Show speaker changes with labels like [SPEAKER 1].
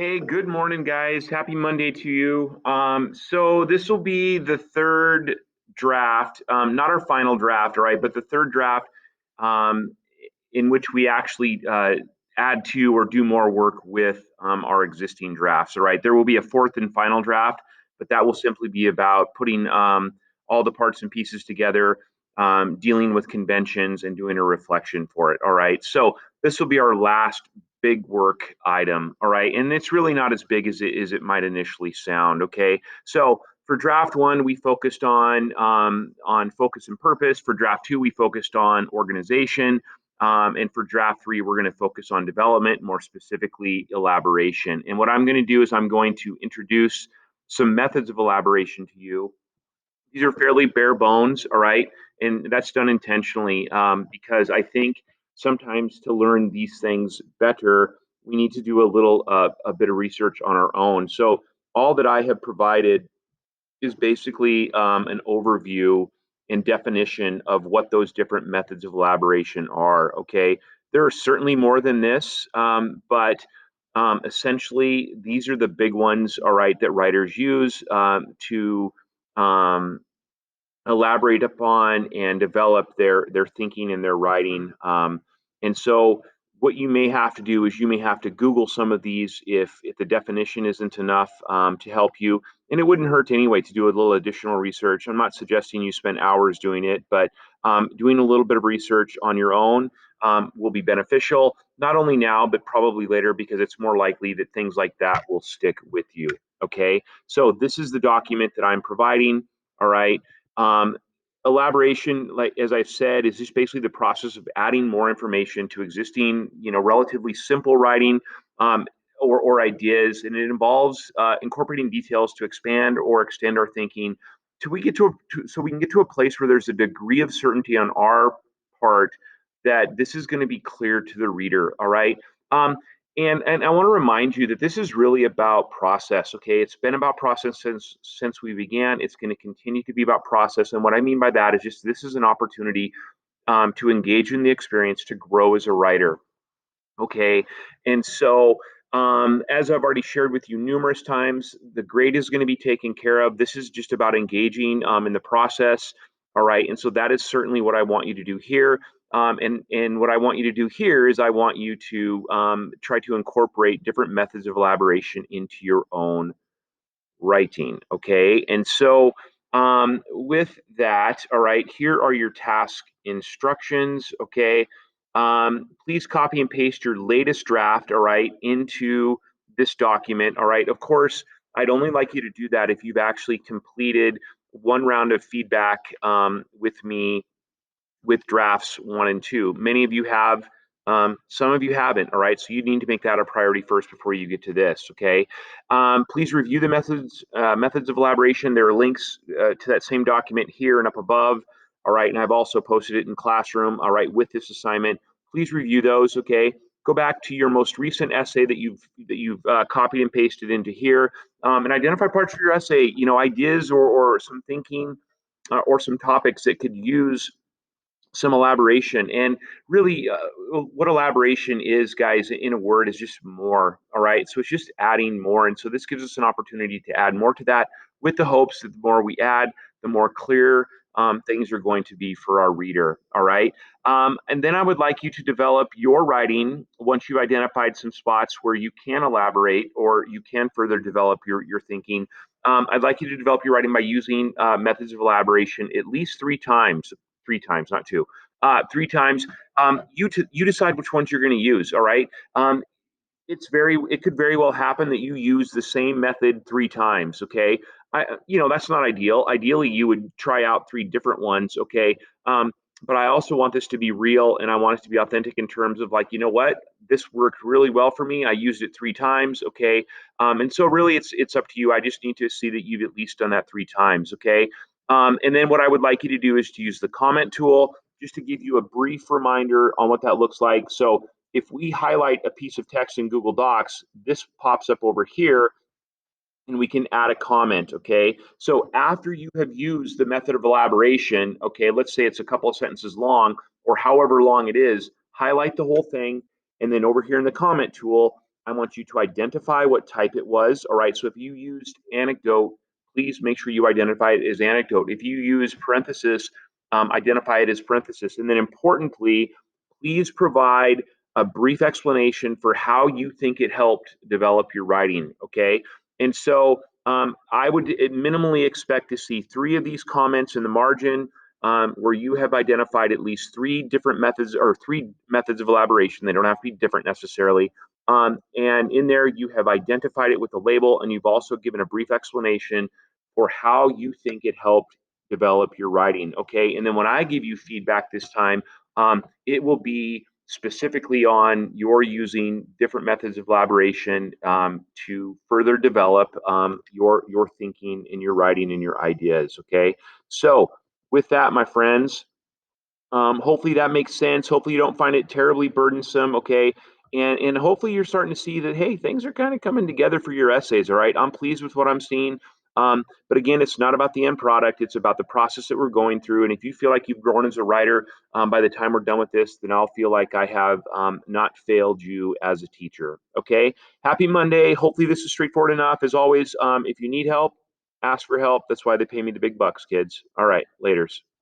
[SPEAKER 1] Hey, good morning, guys. Happy Monday to you. So this will be the third draft, not our final draft, all right, but the third draft um, in which we actually add to or do more work with our existing drafts, all right. There will be a fourth and final draft, but that will simply be about putting all the parts and pieces together, dealing with conventions, and doing a reflection for it, all right. So this will be our last big work item. All right. And it's really not as big as it might initially sound. Okay. So for draft one, we focused on focus and purpose. For draft two, we focused on organization. And for draft three, we're going to focus on development, more specifically elaboration. And what I'm going to do is I'm going to introduce some methods of elaboration to you. These are fairly bare bones, all right, and that's done intentionally because I think sometimes to learn these things better, we need to do a bit of research on our own. So all that I have provided is basically an overview and definition of what those different methods of elaboration are. Okay, there are certainly more than this, but essentially these are the big ones. All right, that writers use to um, elaborate upon and develop their thinking and their writing. And so what you may have to do is you may have to Google some of these if the definition isn't enough to help you. And it wouldn't hurt anyway to do a little additional research. I'm not suggesting you spend hours doing it, but doing a little bit of research on your own will be beneficial, not only now, but probably later, because it's more likely that things like that will stick with you. Okay. So this is the document that I'm providing. All right. Um, Elaboration, like as I've said, is just basically the process of adding more information to existing, relatively simple writing um, or ideas, and it involves incorporating details to expand or extend our thinking till we get so we can get to a place where there's a degree of certainty on our part that this is going to be clear to the reader. All right. Um, and I want to remind you that this is really about process. Okay, it's been about process since we began. It's going to continue to be about process. And what I mean by that is just this is an opportunity to engage in the experience to grow as a writer. Okay, and so as I've already shared with you numerous times, the grade is going to be taken care of. This is just about engaging in the process. All right, and so that is certainly what I want you to do here. And what I want you to do here is I want you to try to incorporate different methods of elaboration into your own writing. Okay, and so with that, all right, here are your task instructions. Okay, please copy and paste your latest draft, all right, into this document. All right, of course, I'd only like you to do that if you've actually completed one round of feedback with me with drafts one and two. Many of you have, some of you haven't. All right, so you need to make that a priority first before you get to this. Okay, please review the methods of elaboration. There are links to that same document here and up above. All right, and I've also posted it in Classroom. All right, with this assignment, please review those. Okay, go back to your most recent essay that you've copied and pasted into here, and identify parts of your essay. Ideas or some thinking or some topics that could use some elaboration. And really, what elaboration is, guys, in a word, is just more. All right, so it's just adding more, and so this gives us an opportunity to add more to that, with the hopes that the more we add, the more clear things are going to be for our reader. All right, and then I would like you to develop your writing once you've identified some spots where you can elaborate or you can further develop your thinking. I'd like you to develop your writing by using methods of elaboration at least three times, not two, three times. You decide which ones you're going to use. All right. It could very well happen that you use the same method three times. Okay. That's not ideal. Ideally, you would try out three different ones. Okay. But I also want this to be real, and I want it to be authentic in terms of, like, you know what, this worked really well for me. I used it three times. Okay. And so really it's up to you. I just need to see that you've at least done that three times. Okay. And then what I would like you to do is to use the comment tool just to give you a brief reminder on what that looks like. So if we highlight a piece of text in Google Docs, this pops up over here and we can add a comment. Okay. So after you have used the method of elaboration, okay, let's say it's a couple of sentences long or however long it is, highlight the whole thing. And then over here in the comment tool, I want you to identify what type it was. All right. So if you used anecdote, please make sure you identify it as anecdote. If you use parenthesis, identify it as parenthesis. And then importantly, please provide a brief explanation for how you think it helped develop your writing. Okay. And so I would minimally expect to see three of these comments in the margin where you have identified at least three different methods or three methods of elaboration. They don't have to be different necessarily. And in there, you have identified it with a label, and you've also given a brief explanation for how you think it helped develop your writing. Okay. And then when I give you feedback this time, it will be specifically on your using different methods of elaboration to further develop your thinking and your writing and your ideas. Okay. So, with that, my friends, hopefully that makes sense. Hopefully you don't find it terribly burdensome. Okay. And hopefully you're starting to see that, hey, things are kind of coming together for your essays. All right. I'm pleased with what I'm seeing. But again, it's not about the end product. It's about the process that we're going through. And if you feel like you've grown as a writer by the time we're done with this, then I'll feel like I have not failed you as a teacher. Okay. Happy Monday. Hopefully this is straightforward enough. As always, if you need help, ask for help. That's why they pay me the big bucks, kids. All right. Laters.